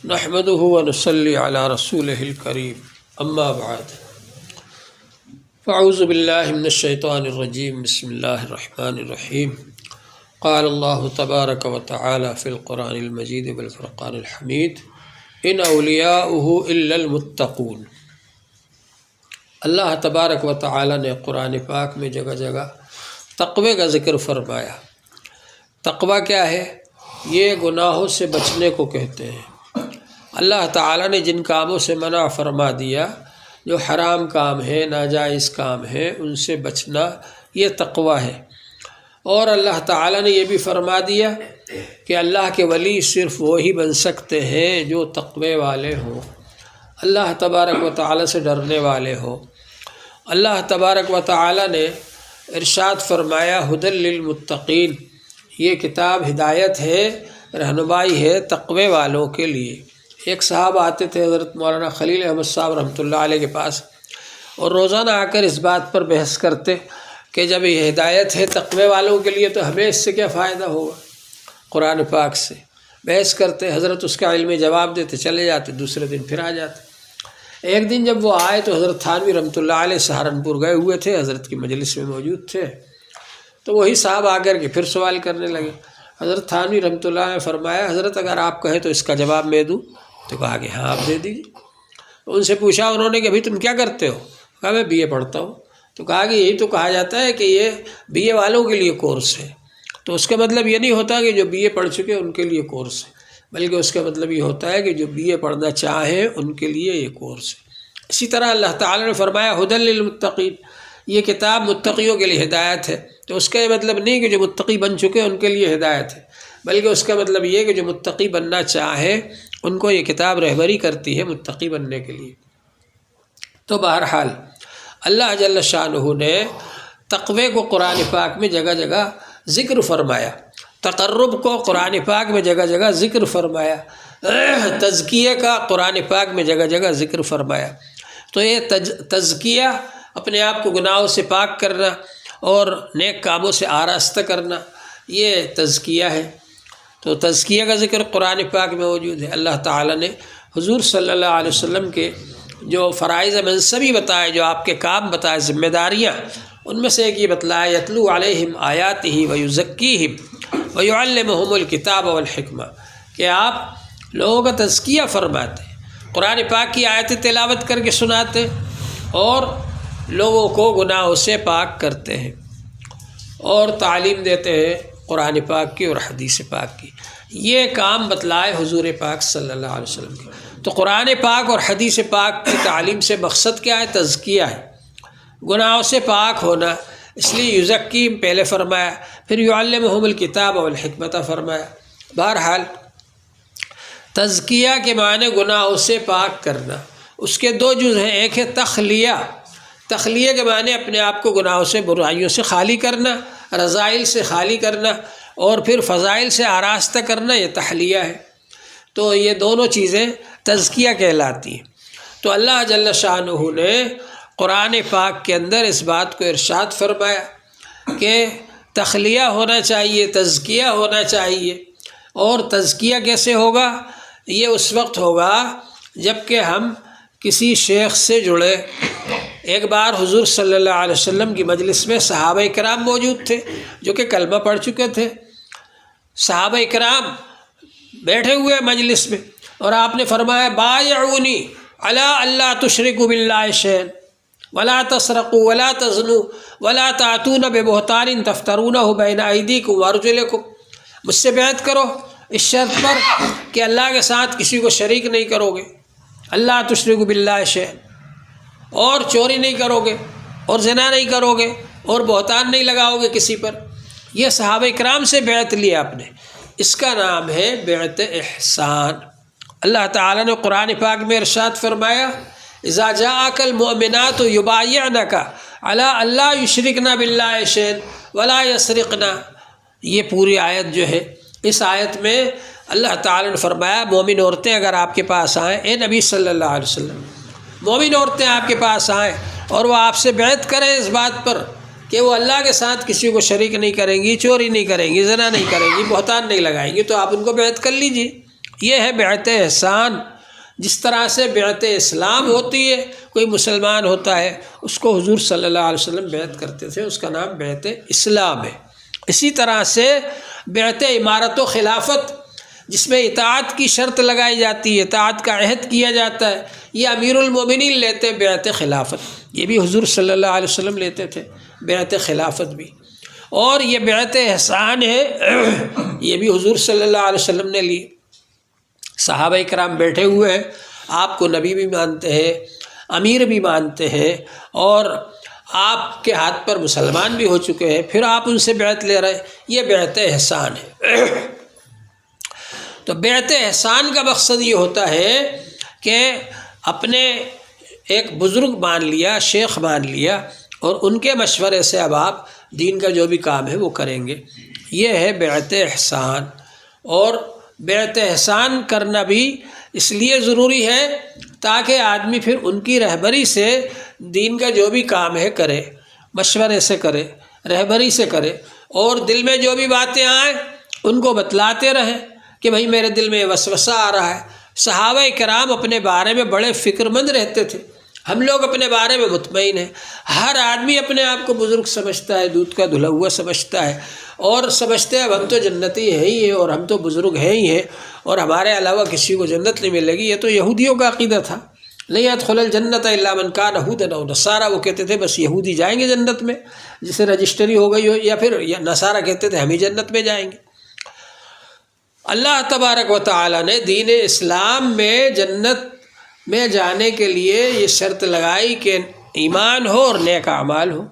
نحمده ونصلي على رسوله الكريم اما بعد فاعوذ بالله من الشيطان الرجيم بسم الله الرحمن الرحيم قال الله تبارك وتعالى في القرآن المجيد والفرقان الحميد ان اولیاؤه الا المتقون۔ اللہ تبارک و تعالی نے قرآن پاک میں جگہ جگہ تقوی کا ذکر فرمایا۔ تقوی کیا ہے؟ یہ گناہوں سے بچنے کو کہتے ہیں۔ اللہ تعالیٰ نے جن کاموں سے منع فرما دیا، جو حرام کام ہے، ناجائز کام ہے، ان سے بچنا یہ تقوی ہے۔ اور اللہ تعالیٰ نے یہ بھی فرما دیا کہ اللہ کے ولی صرف وہی بن سکتے ہیں جو تقوی والے ہوں، اللہ تبارک و تعالیٰ سے ڈرنے والے ہوں۔ اللہ تبارک و تعالیٰ نے ارشاد فرمایا ھدی للمتقین، یہ کتاب ہدایت ہے، رہنمائی ہے تقوی والوں کے لیے۔ ایک صاحب آتے تھے حضرت مولانا خلیل احمد صاحب رحمۃ اللہ علیہ کے پاس، اور روزانہ آ کر اس بات پر بحث کرتے کہ جب یہ ہدایت ہے تقوی والوں کے لیے تو ہمیں اس سے کیا فائدہ ہوگا؟ قرآن پاک سے بحث کرتے، حضرت اس کا علمی جواب دیتے، چلے جاتے، دوسرے دن پھر آ جاتے۔ ایک دن جب وہ آئے تو حضرت تھانوی رحمۃ اللہ علیہ سہارنپور گئے ہوئے تھے، حضرت کی مجلس میں موجود تھے، تو وہی صاحب آ کر کے پھر سوال کرنے لگے۔ حضرت تھانوی رحمۃ اللہ نے فرمایا حضرت اگر آپ کہیں تو اس کا جواب میں دوں؟ تو کہا کہ ہاں آپ دے دیجیے۔ ان سے پوچھا انہوں نے کہ ابھی تم کیا کرتے ہو؟ کہا میں BA پڑھتا ہوں۔ تو کہا کہ یہی تو کہا جاتا ہے کہ یہ BA والوں کے لیے کورس ہے، تو اس کا مطلب یہ نہیں ہوتا کہ جو BA پڑھ چکے ان کے لیے کورس ہے، بلکہ اس کا مطلب یہ ہوتا ہے کہ جو BA پڑھنا چاہیں ان کے لیے یہ کورس ہے۔ اسی طرح اللہ تعالیٰ نے فرمایا ھدی للمتقین، یہ کتاب متقیوں کے لیے ہدایت ہے، تو اس کا یہ مطلب نہیں کہ جو متقی بن چکے ان کے لیے ہدایت ہے، بلکہ اس کا مطلب یہ کہ جو متقی بننا چاہیں ان کو یہ کتاب رہبری کرتی ہے متقی بننے کے لیے۔ تو بہرحال اللہ جل شانہ نے تقوی کو قرآن پاک میں جگہ جگہ ذکر فرمایا، تقرب کو قرآن پاک میں جگہ جگہ ذکر فرمایا، تزکیے کا قرآن پاک میں جگہ جگہ ذکر فرمایا۔ تو یہ تزکیہ، اپنے آپ کو گناہوں سے پاک کرنا اور نیک کاموں سے آراستہ کرنا، یہ تزکیہ ہے۔ تو تزکیہ کا ذکر قرآن پاک میں موجود ہے۔ اللہ تعالیٰ نے حضور صلی اللہ علیہ وسلم کے جو فرائض منصبی بتائے، جو آپ کے کام بتائے، ذمہ داریاں، ان میں سے ایک یہ بتلایا یتلو علیہم آیاتہ ویزکیہم ویعلمہم الکتاب والحکمہ، کہ آپ لوگوں کا تزکیہ فرماتے، قرآن پاک کی آیتیں تلاوت کر کے سناتے اور لوگوں کو گناہوں سے پاک کرتے ہیں اور تعلیم دیتے ہیں قرآن پاک کی اور حدیث پاک کی۔ یہ کام بتلائے حضور پاک صلی اللہ علیہ وسلم کے۔ تو قرآن پاک اور حدیث پاک کی تعلیم سے مقصد کیا ہے؟ تزکیہ ہے، گناہوں سے پاک ہونا۔ اس لیے یزکیم پہلے فرمایا، پھر یعلمہم الکتاب والحکمت فرمایا۔ بہرحال تزکیہ کے معنی گناہوں سے پاک کرنا، اس کے دو جز ہیں، ایک ہے تخلیہ۔ تخلیہ کے معنی اپنے آپ کو گناہوں سے، برائیوں سے خالی کرنا، رذائل سے خالی کرنا، اور پھر فضائل سے آراستہ کرنا، یہ تحلیہ ہے۔ تو یہ دونوں چیزیں تزکیہ کہلاتی ہیں۔ تو اللہ جل شانہ نے قرآن پاک کے اندر اس بات کو ارشاد فرمایا کہ تخلیہ ہونا چاہیے، تزکیہ ہونا چاہیے۔ اور تزکیہ کیسے ہوگا؟ یہ اس وقت ہوگا جب کہ ہم کسی شیخ سے جڑے۔ ایک بار حضور صلی اللہ علیہ وسلم کی مجلس میں صحابہ کرام موجود تھے جو کہ کلمہ پڑھ چکے تھے۔ صحابہ کرام بیٹھے ہوئے مجلس میں، اور آپ نے فرمایا بایعونی علی اللہ تشرکوا باللہ شیئا ولا تسرقوا ولا تزنوا ولا تأتون ببہتان تفترونہ بین ایدیکم وارجلکم، مجھ سے بیعت کرو اس شرط پر کہ اللہ کے ساتھ کسی کو شریک نہیں کرو گے، اللہ تشرکوا باللہ شیئا، اور چوری نہیں کرو گے، اور زنا نہیں کرو گے، اور بہتان نہیں لگاؤ گے کسی پر۔ یہ صحابہ کرام سے بیعت لیا آپ نے، اس کا نام ہے بیعت احسان۔ اللہ تعالیٰ نے قرآن پاک میں ارشاد فرمایا اذا جاءک المؤمنات یبایعنک علی الا یشرکن باللہ شیئا ولا یسرقن۔ یہ پوری آیت جو ہے، اس آیت میں اللہ تعالیٰ نے فرمایا مومن عورتیں اگر آپ کے پاس آئیں، اے نبی صلی اللہ علیہ وسلم، مومن عورتیں آپ کے پاس آئیں اور وہ آپ سے بیعت کریں اس بات پر کہ وہ اللہ کے ساتھ کسی کو شریک نہیں کریں گی، چوری نہیں کریں گی، زنا نہیں کریں گی، بہتان نہیں لگائیں گی، تو آپ ان کو بیعت کر لیجیے، یہ ہے بیعت احسان۔ جس طرح سے بیعت اسلام ہوتی ہے، کوئی مسلمان ہوتا ہے اس کو حضور صلی اللہ علیہ وسلم بیعت کرتے تھے، اس کا نام بیعت اسلام ہے۔ اسی طرح سے بیعت امارت و خلافت، جس میں اطاعت کی شرط لگائی جاتی ہے، اطاعت کا عہد کیا جاتا ہے، یہ امیر المومنین لیتے بیعت خلافت، یہ بھی حضور صلی اللہ علیہ وسلم لیتے تھے بیعت خلافت بھی۔ اور یہ بیعت احسان ہے، یہ بھی حضور صلی اللہ علیہ وسلم نے لی۔ صحابہ کرام بیٹھے ہوئے ہیں، آپ کو نبی بھی مانتے ہیں، امیر بھی مانتے ہیں، اور آپ کے ہاتھ پر مسلمان بھی ہو چکے ہیں، پھر آپ ان سے بیعت لے رہے ہیں، یہ بیعت احسان ہے۔ تو بیعت احسان کا مقصد یہ ہوتا ہے کہ اپنے ایک بزرگ مان لیا، شیخ مان لیا، اور ان کے مشورے سے اب آپ دین کا جو بھی کام ہے وہ کریں گے، یہ ہے بیعت احسان۔ اور بیعت احسان کرنا بھی اس لیے ضروری ہے تاکہ آدمی پھر ان کی رہبری سے دین کا جو بھی کام ہے کرے، مشورے سے کرے، رہبری سے کرے، اور دل میں جو بھی باتیں آئیں ان کو بتلاتے رہیں کہ بھائی میرے دل میں وسوسہ آ رہا ہے۔ صحابہ کرام اپنے بارے میں بڑے فکر مند رہتے تھے، ہم لوگ اپنے بارے میں مطمئن ہیں۔ ہر آدمی اپنے آپ کو بزرگ سمجھتا ہے، دودھ کا دھلا ہوا سمجھتا ہے، اور سمجھتے ہیں اب ہم تو جنتی ہیں ہی ہیں، اور ہم تو بزرگ ہیں ہی ہیں، اور ہمارے علاوہ کسی کو جنت نہیں ملے گی۔ یہ تو یہودیوں کا عقیدہ تھا، لن يدخل الجنت الا من كان هودا او نصارى، وہ کہتے تھے بس یہودی جائیں گے جنت میں، جسے رجسٹری ہو گئی ہو، یا پھر نصارہ کہتے تھے ہم ہی جنت میں جائیں گے۔ اللہ تبارک و تعالی نے دین اسلام میں جنت میں جانے کے لیے یہ شرط لگائی کہ ایمان ہو اور نیک اعمال ہو۔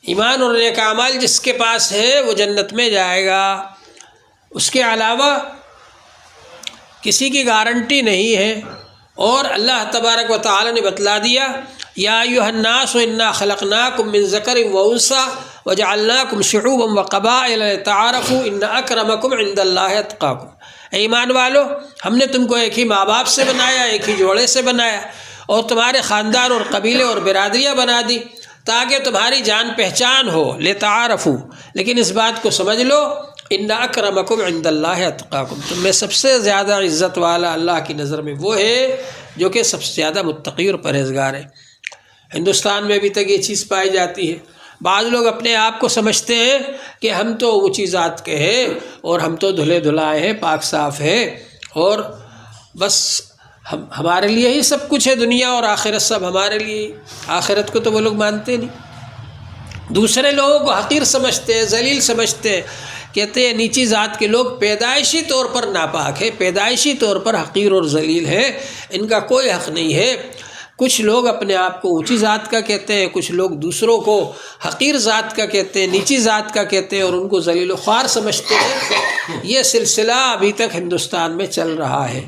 ایمان اور نیک اعمال جس کے پاس ہے وہ جنت میں جائے گا، اس کے علاوہ کسی کی گارنٹی نہیں ہے۔ اور اللہ تبارک و تعالی نے بتلا دیا، یا ایھا الناس انا خلقناکم من ذکر و انثی وجعلناکم شعوبا وقبائل لتعارفوا ان اکرمکم عند اللہ اتقاکم۔ اے ایمان والو، ہم نے تم کو ایک ہی ماں باپ سے بنایا، ایک ہی جوڑے سے بنایا، اور تمہارے خاندان اور قبیلے اور برادریاں بنا دی تاکہ تمہاری جان پہچان ہو، لتعارفوا، لیکن اس بات کو سمجھ لو، ان اکرمکم عند اللہ اتقاکم، تم میں سب سے زیادہ عزت والا اللہ کی نظر میں وہ ہے جو کہ سب سے زیادہ متقی اور پرہیزگار ہے۔ ہندوستان میں ابھی تک یہ چیز پائی جاتی ہے، بعض لوگ اپنے آپ کو سمجھتے ہیں کہ ہم تو اونچی ذات کے ہیں، اور ہم تو دھلے دھلائے ہیں، پاک صاف ہیں، اور بس ہمارے لیے ہی سب کچھ ہے، دنیا اور آخرت سب ہمارے لیے ہی۔ آخرت کو تو وہ لوگ مانتے نہیں، دوسرے لوگوں کو حقیر سمجھتے ہیں، ذلیل سمجھتے ہیں، کہتے ہیں نیچی ذات کے لوگ پیدائشی طور پر ناپاک ہے، پیدائشی طور پر حقیر اور ذلیل ہے، ان کا کوئی حق نہیں ہے۔ کچھ لوگ اپنے آپ کو اونچی ذات کا کہتے ہیں، کچھ لوگ دوسروں کو حقیر ذات کا کہتے ہیں، نیچی ذات کا کہتے ہیں، اور ان کو ذلیل و خوار سمجھتے ہیں۔ یہ سلسلہ ابھی تک ہندوستان میں چل رہا ہے۔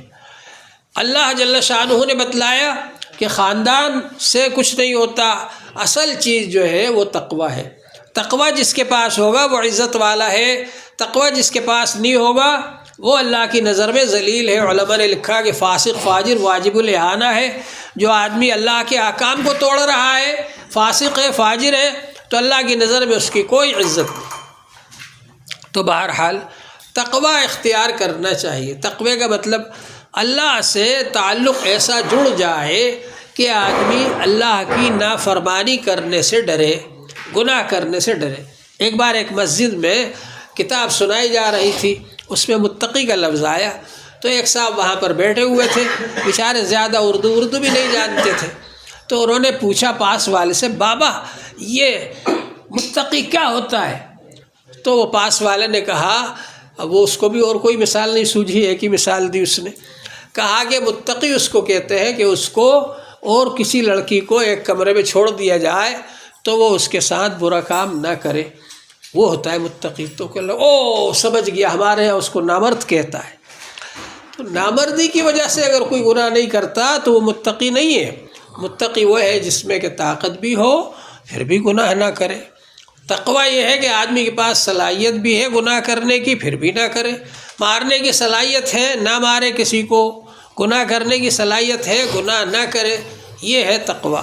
اللہ جل شانہ نے بتلایا کہ خاندان سے کچھ نہیں ہوتا، اصل چیز جو ہے وہ تقویٰ ہے۔ تقویٰ جس کے پاس ہوگا وہ عزت والا ہے، تقویٰ جس کے پاس نہیں ہوگا وہ اللہ کی نظر میں ذلیل ہے۔ علماء نے لکھا کہ فاسق فاجر واجب الاحانہ ہے، جو آدمی اللہ کے احکام کو توڑ رہا ہے، فاسق ہے، فاجر ہے، تو اللہ کی نظر میں اس کی کوئی عزت نہیں۔ تو بہرحال تقویٰ اختیار کرنا چاہیے۔ تقوی کا مطلب اللہ سے تعلق ایسا جڑ جائے کہ آدمی اللہ کی نافرمانی کرنے سے ڈرے، گناہ کرنے سے ڈرے۔ ایک بار ایک مسجد میں کتاب سنائی جا رہی تھی، اس میں متقی کا لفظ آیا، تو ایک صاحب وہاں پر بیٹھے ہوئے تھے، بیچارے زیادہ اردو بھی نہیں جانتے تھے، تو انہوں نے پوچھا پاس والے سے، بابا یہ متقی کیا ہوتا ہے؟ تو وہ پاس والے نے کہا، اب وہ اس کو بھی اور کوئی مثال نہیں سوجھی، ایک ہی مثال دی اس نے، کہا کہ متقی اس کو کہتے ہیں کہ اس کو اور کسی لڑکی کو ایک کمرے میں چھوڑ دیا جائے تو وہ اس کے ساتھ برا کام نہ کرے، وہ ہوتا ہے متقی۔ تو کہ او سمجھ گیا، ہمارے یہاں اس کو نامرد کہتا ہے۔ تو نامردی کی وجہ سے اگر کوئی گناہ نہیں کرتا تو وہ متقی نہیں ہے۔ متقی وہ ہے جس میں کہ طاقت بھی ہو پھر بھی گناہ نہ کرے۔ تقویٰ یہ ہے کہ آدمی کے پاس صلاحیت بھی ہے گناہ کرنے کی پھر بھی نہ کرے، مارنے کی صلاحیت ہے نہ مارے کسی کو، گناہ کرنے کی صلاحیت ہے گناہ نہ کرے، یہ ہے تقویٰ۔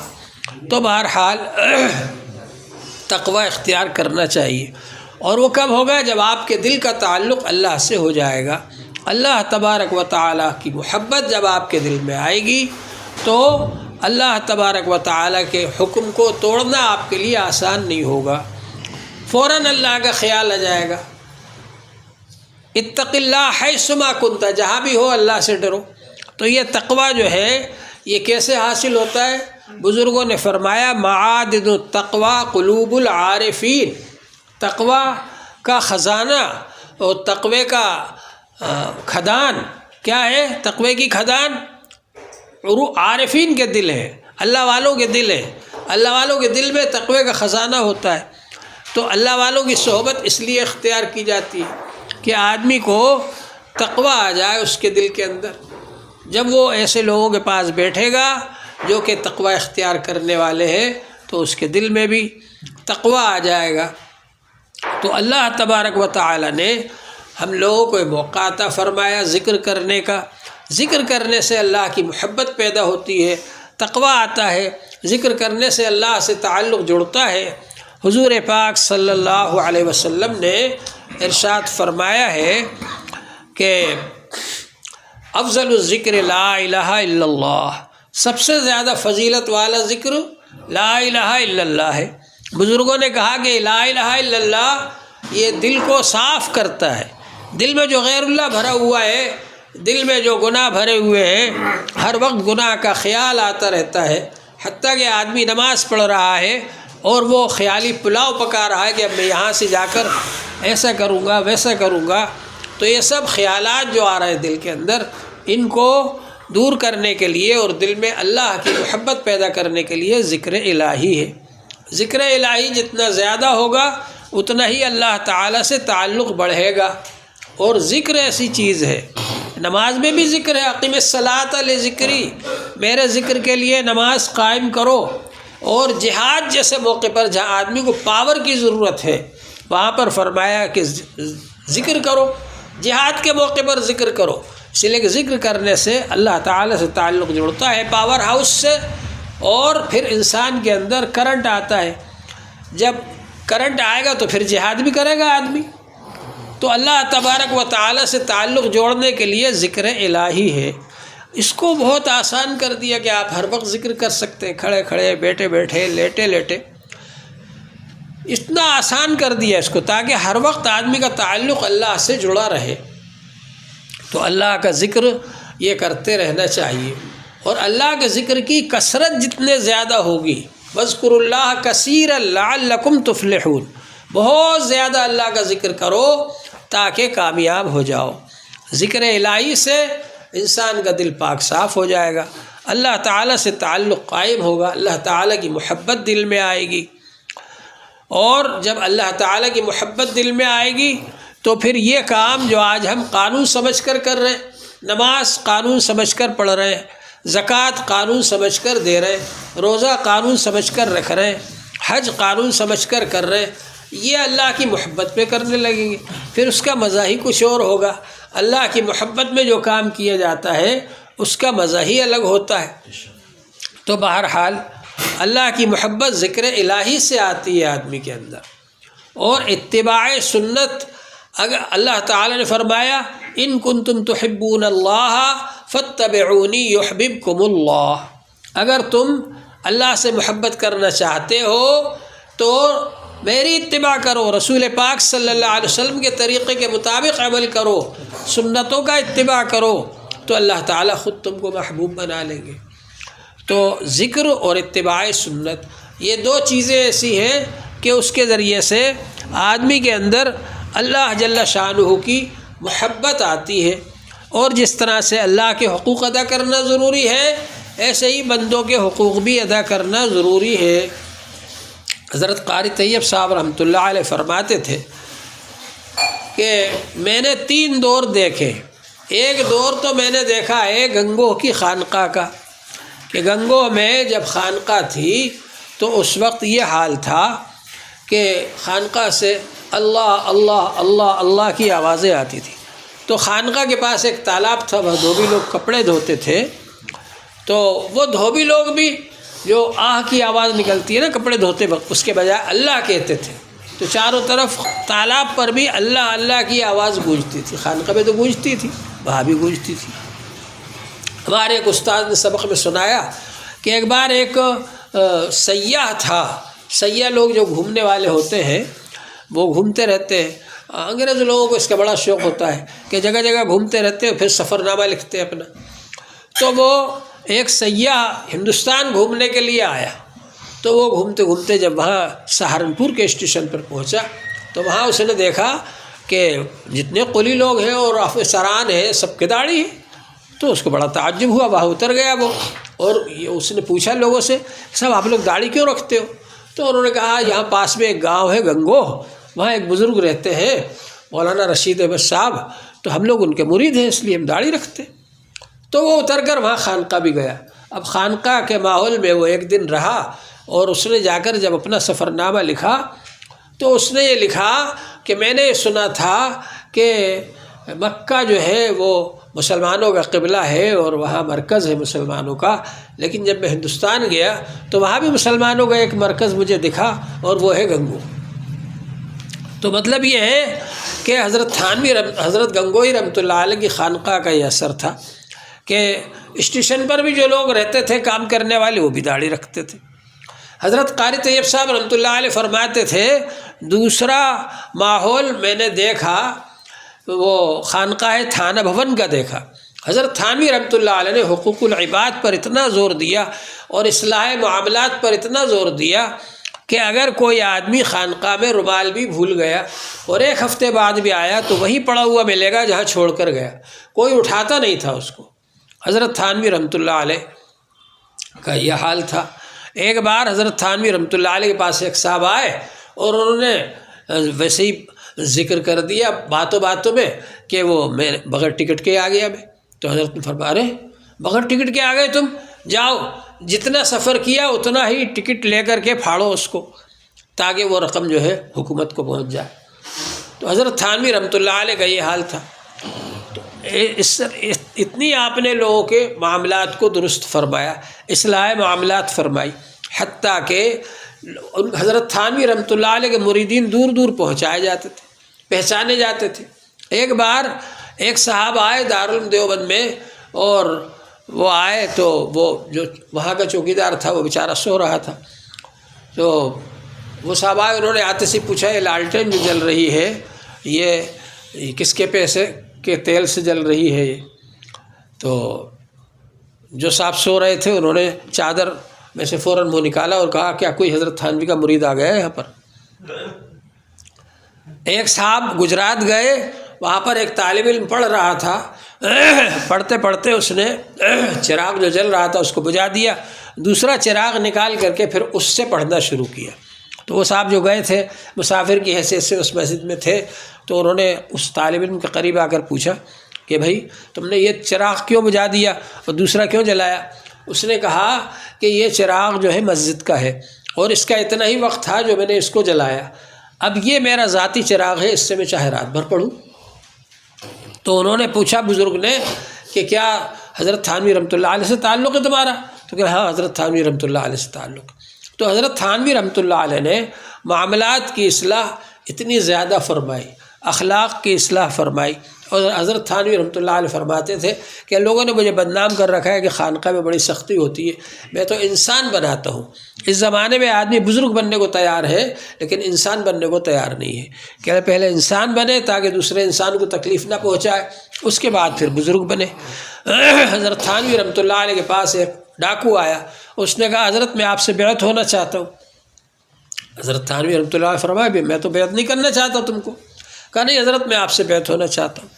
تو بہرحال تقویٰ اختیار کرنا چاہیے، اور وہ کب ہوگا؟ جب آپ کے دل کا تعلق اللہ سے ہو جائے گا، اللہ تبارک و تعالیٰ کی محبت جب آپ کے دل میں آئے گی تو اللہ تبارک و تعالیٰ کے حکم کو توڑنا آپ کے لیے آسان نہیں ہوگا، فوراً اللہ کا خیال آ جائے گا۔ اتق اللہ حیثما کنت، جہاں بھی ہو اللہ سے ڈرو۔ تو یہ تقویٰ جو ہے یہ کیسے حاصل ہوتا ہے؟ بزرگوں نے فرمایا معادن التقویٰ قلوب العارفین، تقویٰ کا خزانہ اور تقوی کا کھدان کیا ہے؟ تقوی کی کھدان عارفین کے دل ہے، اللہ والوں کے دل ہے، اللہ والوں کے دل میں تقوی کا خزانہ ہوتا ہے۔ تو اللہ والوں کی صحبت اس لیے اختیار کی جاتی ہے کہ آدمی کو تقوی آ جائے اس کے دل کے اندر۔ جب وہ ایسے لوگوں کے پاس بیٹھے گا جو کہ تقوی اختیار کرنے والے ہیں تو اس کے دل میں بھی تقوی آ جائے گا۔ تو اللہ تبارک و تعالی نے ہم لوگوں کو موقع عطا فرمایا ذکر کرنے کا۔ ذکر کرنے سے اللہ کی محبت پیدا ہوتی ہے، تقوی آتا ہے، ذکر کرنے سے اللہ سے تعلق جڑتا ہے۔ حضور پاک صلی اللہ علیہ وسلم نے ارشاد فرمایا ہے کہ افضل الذکر لا الہ الا اللہ، سب سے زیادہ فضیلت والا ذکر لا الہ الا اللہ ہے۔ بزرگوں نے کہا کہ لا الہ الا اللہ یہ دل کو صاف کرتا ہے، دل میں جو غیر اللہ بھرا ہوا ہے، دل میں جو گناہ بھرے ہوئے ہیں، ہر وقت گناہ کا خیال آتا رہتا ہے، حتیٰ کہ آدمی نماز پڑھ رہا ہے اور وہ خیالی پلاؤ پکا رہا ہے کہ اب میں یہاں سے جا کر ایسا کروں گا ویسا کروں گا۔ تو یہ سب خیالات جو آ رہے ہیں دل کے اندر، ان کو دور کرنے کے لیے اور دل میں اللہ کی محبت پیدا کرنے کے لیے ذکر الہی ہے۔ ذکر الہی جتنا زیادہ ہوگا اتنا ہی اللہ تعالیٰ سے تعلق بڑھے گا۔ اور ذکر ایسی چیز ہے، نماز میں بھی ذکر ہے، اقیم الصلاۃ لذکری، میرے ذکر کے لیے نماز قائم کرو۔ اور جہاد جیسے موقع پر جہاں آدمی کو پاور کی ضرورت ہے وہاں پر فرمایا کہ ذکر کرو، جہاد کے موقع پر ذکر کرو، اس لیے کہ ذکر کرنے سے اللہ تعالیٰ سے تعلق جڑتا ہے پاور ہاؤس سے، اور پھر انسان کے اندر کرنٹ آتا ہے۔ جب کرنٹ آئے گا تو پھر جہاد بھی کرے گا آدمی۔ تو اللہ تبارک و تعالیٰ سے تعلق جوڑنے کے لیے ذکر الہی ہے۔ اس کو بہت آسان کر دیا کہ آپ ہر وقت ذکر کر سکتے ہیں، کھڑے کھڑے، بیٹھے بیٹھے، لیٹے لیٹے، اتنا آسان کر دیا اس کو تاکہ ہر وقت آدمی کا تعلق اللہ سے جڑا رہے۔ تو اللہ کا ذکر یہ کرتے رہنا چاہیے، اور اللہ کے ذکر کی کثرت جتنے زیادہ ہوگی، وَاذْكُرُوا اللَّهَ كَثِيرًا لَعَلَّكُمْ تُفْلِحُونَ، بہت زیادہ اللہ کا ذکر کرو تاکہ کامیاب ہو جاؤ۔ ذکر الہی سے انسان کا دل پاک صاف ہو جائے گا، اللہ تعالیٰ سے تعلق قائم ہوگا، اللہ تعالیٰ کی محبت دل میں آئے گی۔ اور جب اللہ تعالیٰ کی محبت دل میں آئے گی تو پھر یہ کام جو آج ہم قانون سمجھ کر کر رہے ہیں، نماز قانون سمجھ کر پڑھ رہے ہیں، زکوٰۃ قانون سمجھ کر دے رہے ہیں، روزہ قانون سمجھ کر رکھ رہے ہیں، حج قانون سمجھ کر کر رہے ہیں، یہ اللہ کی محبت پہ کرنے لگیں گے، پھر اس کا مزہ ہی کچھ اور ہوگا۔ اللہ کی محبت میں جو کام کیا جاتا ہے اس کا مزہ ہی الگ ہوتا ہے۔ تو بہرحال اللہ کی محبت ذکر الہی سے آتی ہے آدمی کے اندر، اور اتباع سنت۔ اگر اللہ تعالیٰ نے فرمایا ان کنتم تحبون اللہ فاتبعونی یحببکم اللہ، اگر تم اللہ سے محبت کرنا چاہتے ہو تو میری اتباع کرو، رسول پاک صلی اللہ علیہ وسلم کے طریقے کے مطابق عمل کرو، سنتوں کا اتباع کرو، تو اللہ تعالیٰ خود تم کو محبوب بنا لیں گے۔ تو ذکر اور اتباع سنت یہ دو چیزیں ایسی ہیں کہ اس کے ذریعے سے آدمی کے اندر اللہ جل شانہ کی محبت آتی ہے، اور جس طرح سے اللہ کے حقوق ادا کرنا ضروری ہے ایسے ہی بندوں کے حقوق بھی ادا کرنا ضروری ہے۔ حضرت قاری طیب صاحب رحمۃ اللہ علیہ فرماتے تھے کہ میں نے 3 دور دیکھے۔ ایک دور تو میں نے دیکھا ہے گنگوہ کی خانقاہ کا، کہ گنگوہ میں جب خانقاہ تھی تو اس وقت یہ حال تھا کہ خانقاہ سے اللہ اللہ اللہ اللہ کی آوازیں آتی تھی۔ تو خانقاہ کے پاس ایک تالاب تھا، وہ دھوبی لوگ کپڑے دھوتے تھے، تو وہ دھوبی لوگ بھی جو آہ کی آواز نکلتی ہے نا کپڑے دھوتے وقت، اس کے بجائے اللہ کہتے تھے۔ تو چاروں طرف تالاب پر بھی اللہ اللہ کی آواز گونجتی تھی. خانقاہ میں تو گونجتی تھی، وہاں بھی گونجتی تھی. ہمارے ایک استاد نے سبق میں سنایا کہ ایک بار ایک سیاح تھا. سیاح لوگ جو گھومنے والے ہوتے ہیں وہ گھومتے رہتے ہیں. انگریز لوگوں کو اس کا بڑا شوق ہوتا ہے کہ جگہ جگہ گھومتے رہتے ہیں، پھر سفر نامہ لکھتے ہیں اپنا. تو وہ ایک سیاح ہندوستان گھومنے کے لیے آیا. تو وہ گھومتے گھومتے جب وہاں سہارنپور کے اسٹیشن پر پہنچا تو وہاں اس نے دیکھا کہ جتنے قلی لوگ ہیں اور افسران ہیں سب کے داڑھی ہے. تو اس کو بڑا تعجب ہوا. وہاں اتر گیا وہ، اور اس نے پوچھا لوگوں سے صاحب آپ لوگ داڑھی کیوں رکھتے ہو؟ تو انہوں نے کہا یہاں پاس میں ایک گاؤں ہے گنگو، وہاں ایک بزرگ رہتے ہیں مولانا رشید احمد صاحب، تو ہم لوگ ان کے مرید ہیں اس لیے ہم داڑھی رکھتے. تو وہ اتر کر وہاں خانقاہ بھی گیا. اب خانقاہ کے ماحول میں وہ ایک دن رہا اور اس نے جا کر جب اپنا سفر نامہ لکھا تو اس نے یہ لکھا کہ میں نے سنا تھا کہ مکہ جو ہے وہ مسلمانوں کا قبلہ ہے اور وہاں مرکز ہے مسلمانوں کا، لیکن جب میں ہندوستان گیا تو وہاں بھی مسلمانوں کا ایک مرکز مجھے دکھا اور وہ ہے گنگو. تو مطلب یہ ہے کہ حضرت گنگوئی رحمۃ اللہ علیہ کی خانقاہ کا یہ اثر تھا کہ اسٹیشن پر بھی جو لوگ رہتے تھے کام کرنے والے وہ بھی داڑھی رکھتے تھے. حضرت قاری طیب صاحب رحمۃ اللہ علیہ فرماتے تھے دوسرا ماحول میں نے دیکھا وہ خانقاہ تھانہ بھون کا دیکھا. حضرت تھانوی رحمۃ اللہ علیہ نے حقوق العباد پر اتنا زور دیا اور اصلاح معاملات پر اتنا زور دیا کہ اگر کوئی آدمی خانقاہ میں رومال بھی بھول گیا اور ایک ہفتے بعد بھی آیا تو وہیں پڑا ہوا ملے گا جہاں چھوڑ کر گیا، کوئی اٹھاتا نہیں تھا اس کو. حضرت تھانوی رحمۃ اللہ علیہ کا یہ حال تھا. ایک بار حضرت تھانوی رحمۃ اللہ علیہ کے پاس ایک صاحب آئے اور انہوں نے ویسے ہی ذکر کر دیا باتوں باتوں میں کہ وہ میں بغیر ٹکٹ کے آ گیا میں. تو حضرت نے فرمایا ارے بغیر ٹکٹ کے آ گئے تم، جاؤ جتنا سفر کیا اتنا ہی ٹکٹ لے کر کے پھاڑو اس کو تاکہ وہ رقم جو ہے حکومت کو پہنچ جائے. تو حضرت تھانوی رحمۃ اللہ علیہ کا یہ حال تھا. تو اتنی آپ نے لوگوں کے معاملات کو درست فرمایا، اصلاح معاملات فرمائی، حتیٰ کہ حضرت تھانوی رحمۃ اللہ علیہ کے مریدین دور دور پہنچائے جاتے تھے، پہچانے جاتے تھے. ایک بار ایک صاحب آئے دارالعلوم دیوبند میں اور وہ آئے تو وہ جو وہاں کا چوکیدار تھا وہ بیچارہ سو رہا تھا. تو وہ صاحب آئے، انہوں نے آتے سے پوچھا یہ لالٹین جو جل رہی ہے یہ کس کے پیسے کے تیل سے جل رہی ہے یہ؟ تو جو صاحب سو رہے تھے انہوں نے چادر میں سے فوراً منہ نکالا اور کہا کیا کوئی حضرت تھانوی کا مرید آ گیا ہے یہاں پر؟ ایک صاحب گجرات گئے، وہاں پر ایک طالب علم پڑھ رہا تھا، پڑھتے پڑھتے اس نے چراغ جو جل رہا تھا اس کو بجھا دیا، دوسرا چراغ نکال کر کے پھر اس سے پڑھنا شروع کیا. تو وہ صاحب جو گئے تھے مسافر کی حیثیت سے اس مسجد میں تھے، تو انہوں نے اس طالب علم کے قریب آ کر پوچھا کہ بھائی تم نے یہ چراغ کیوں بجھا دیا اور دوسرا کیوں جلایا؟ اس نے کہا کہ یہ چراغ جو ہے مسجد کا ہے اور اس کا اتنا ہی وقت تھا جو میں نے اس کو جلایا، اب یہ میرا ذاتی چراغ ہے، اس سے میں چاہے رات بھر پڑھوں. تو انہوں نے پوچھا بزرگ نے کہ کیا حضرت تھانوی رحمۃ اللہ علیہ سے تعلق ہے تمہارا؟ تو کہ ہاں حضرت تھانوی رحمۃ اللہ علیہ سے تعلق. تو حضرت تھانوی رحمۃ اللہ علیہ نے معاملات کی اصلاح اتنی زیادہ فرمائی، اخلاق کی اصلاح فرمائی. اور حضرت تھانوی رحمۃ اللہ علیہ فرماتے تھے کہ لوگوں نے مجھے بدنام کر رکھا ہے کہ خانقاہ میں بڑی سختی ہوتی ہے، میں تو انسان بناتا ہوں. اس زمانے میں آدمی بزرگ بننے کو تیار ہے لیکن انسان بننے کو تیار نہیں ہے. کہ پہلے انسان بنے تاکہ دوسرے انسان کو تکلیف نہ پہنچائے، اس کے بعد پھر بزرگ بنے. حضرت تھانوی رحمۃ اللہ علیہ کے پاس ایک ڈاکو آیا، اس نے کہا حضرت میں آپ سے بیعت ہونا چاہتا ہوں. حضرت تھانوی رحمۃ اللہ علیہ فرمایا میں تو بیعت نہیں کرنا چاہتا تم کو. کہا نہیں حضرت میں آپ سے بیعت ہونا چاہتا ہوں.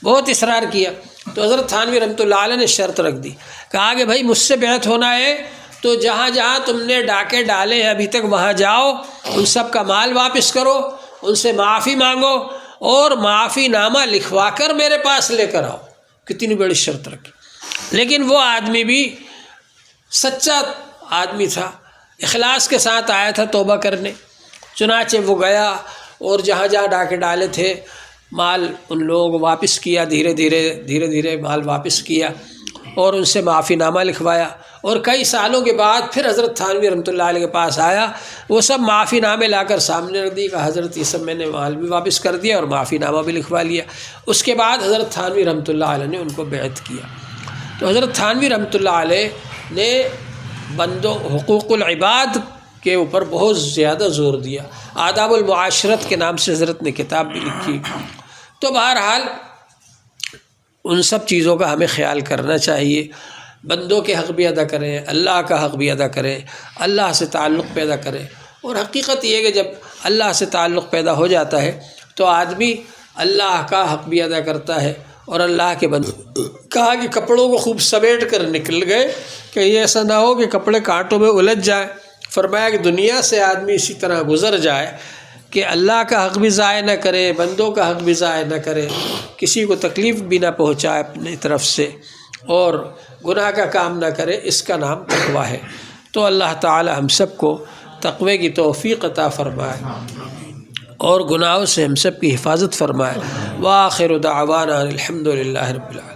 بہت اصرار کیا تو حضرت تھانوی رحمۃ اللہ علیہ نے شرط رکھ دی، کہا کہ بھائی مجھ سے بیعت ہونا ہے تو جہاں جہاں تم نے ڈاکے ڈالے ہیں ابھی تک وہاں جاؤ، ان سب کا مال واپس کرو، ان سے معافی مانگو اور معافی نامہ لکھوا کر میرے پاس لے کر آؤ. کتنی بڑی شرط رکھی. لیکن وہ آدمی بھی سچا آدمی تھا، اخلاص کے ساتھ آیا تھا توبہ کرنے. چنانچہ وہ گیا اور جہاں جہاں ڈاکے ڈالے تھے مال ان لوگوں کو واپس کیا، دھیرے دھیرے مال واپس کیا اور ان سے معافی نامہ لکھوایا اور کئی سالوں کے بعد پھر حضرت تھانوی رحمۃ اللہ علیہ کے پاس آیا، وہ سب معافی نامے لا کر سامنے رکھ دی کہ حضرت یہ سب میں نے مال بھی واپس کر دیا اور معافی نامہ بھی لکھوا لیا۔ اس کے بعد حضرت تھانوی رحمۃ اللہ علیہ نے ان کو بیعت کیا۔ تو حضرت تھانوی رحمۃ اللہ علیہ نے حقوق العباد کے اوپر بہت زیادہ زور دیا، آداب المعاشرت کے نام سے حضرت نے کتاب بھی لکھی۔ تو بہرحال ان سب چیزوں کا ہمیں خیال کرنا چاہیے، بندوں کے حق بھی ادا کریں، اللہ کا حق بھی ادا کریں، اللہ سے تعلق پیدا کریں۔ اور حقیقت یہ ہے کہ جب اللہ سے تعلق پیدا ہو جاتا ہے تو آدمی اللہ کا حق بھی ادا کرتا ہے اور اللہ کے بندے کہا کہ کپڑوں کو خوب سمیٹ کر نکل گئے کہ یہ ایسا نہ ہو کہ کپڑے کانٹوں میں الجھ جائیں۔ فرمایا کہ دنیا سے آدمی اسی طرح گزر جائے کہ اللہ کا حق بھی ضائع نہ کرے، بندوں کا حق بھی ضائع نہ کرے، کسی کو تکلیف بھی نہ پہنچائے اپنی طرف سے، اور گناہ کا کام نہ کرے، اس کا نام تقویٰ ہے۔ تو اللہ تعالی ہم سب کو تقوی کی توفیق عطا فرمائے اور گناہوں سے ہم سب کی حفاظت فرمائے۔ وآخر دعوانا الحمد للہ رب العالمین۔